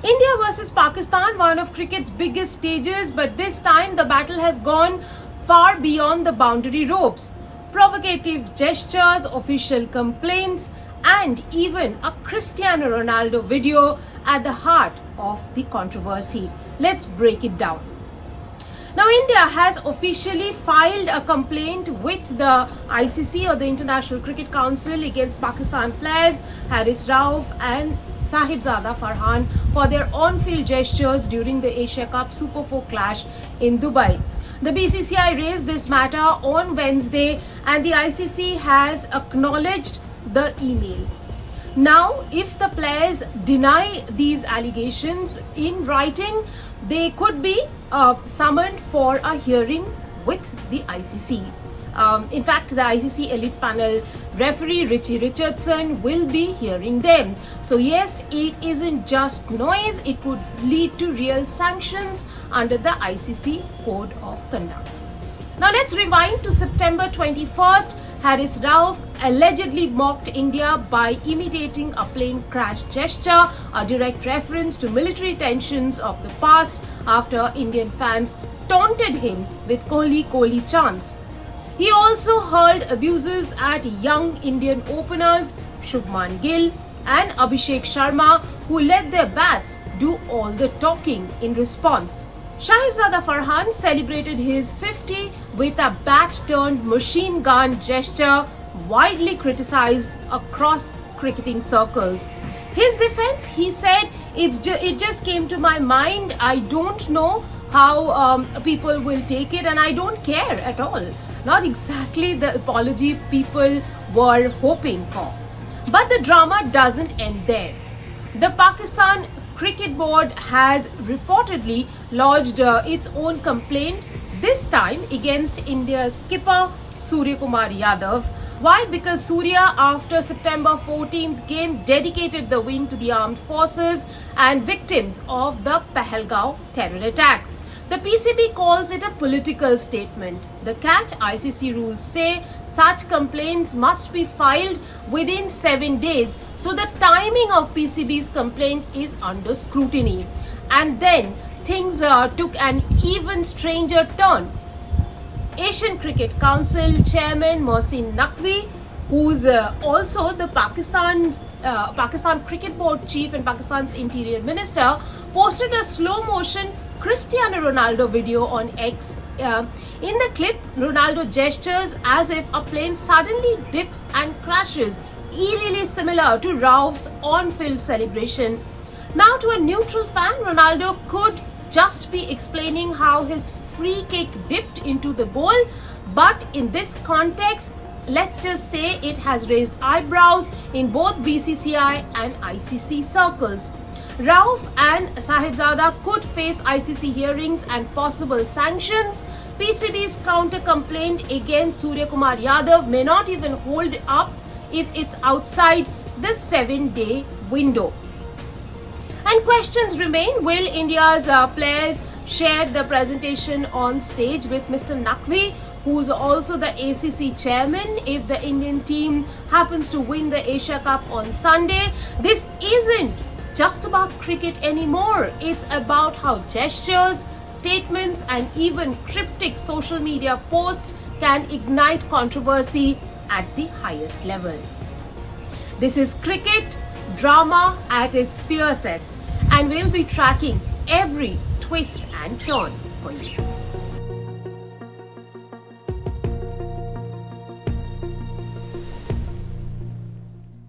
India versus Pakistan, one of cricket's biggest stages, but this time the battle has gone far beyond the boundary ropes. Provocative gestures, official complaints, and even a Cristiano Ronaldo video at the heart of the controversy. Let's break it down. Now, India has officially filed a complaint with the ICC or the International Cricket Council against Pakistan players Haris Rauf and Sahibzada Farhan for their on-field gestures during the Asia Cup Super 4 clash in Dubai. The BCCI raised this matter on Wednesday and the ICC has acknowledged the email. Now, if the players deny these allegations in writing, they could be summoned for a hearing with the ICC. In fact, the ICC elite panel referee Richie Richardson will be hearing them. So yes, it isn't just noise, it could lead to real sanctions under the ICC Code of Conduct. Now let's rewind to September 21st. Haris Rauf allegedly mocked India by imitating a plane crash gesture, a direct reference to military tensions of the past after Indian fans taunted him with Kohli Kohli chants. He also hurled abuses at young Indian openers Shubman Gill and Abhishek Sharma, who let their bats do all the talking in response. Sahibzada Farhan celebrated his 50 with a bat-turned-machine gun gesture widely criticized across cricketing circles. His defense, he said, it just came to my mind. I don't know how people will take it and I don't care at all. Not exactly the apology people were hoping for. But the drama doesn't end there. The Pakistan Cricket Board has reportedly lodged its own complaint, this time against India's skipper Surya Kumar Yadav. Why? Because Surya, after September 14th game, dedicated the win to the armed forces and victims of the Pahalgaon terror attack. The PCB calls it a political statement. The catch, ICC rules say such complaints must be filed within 7 days. So the timing of PCB's complaint is under scrutiny. And then things took an even stranger turn. Asian Cricket Council Chairman Mohsin Naqvi, who's also the Pakistan Cricket Board Chief and Pakistan's Interior Minister, posted a slow-motion Cristiano Ronaldo video on X. In the clip, Ronaldo gestures as if a plane suddenly dips and crashes, eerily similar to Rauf's on-field celebration. Now, to a neutral fan, Ronaldo could just be explaining how his free kick dipped into the goal, but in this context, let's just say it has raised eyebrows in both BCCI and ICC circles. Rauf and Sahibzada could face ICC hearings and possible sanctions. PCB's counter-complaint against Surya Kumar Yadav may not even hold up if it's outside the 7-day window. And questions remain. Will India's players share the presentation on stage with Mr. Naqvi, who's also the ACC chairman, if the Indian team happens to win the Asia Cup on Sunday? This isn't just about cricket anymore. It's about how gestures, statements, and even cryptic social media posts can ignite controversy at the highest level. This is cricket drama at its fiercest, and we'll be tracking every twist and turn for you.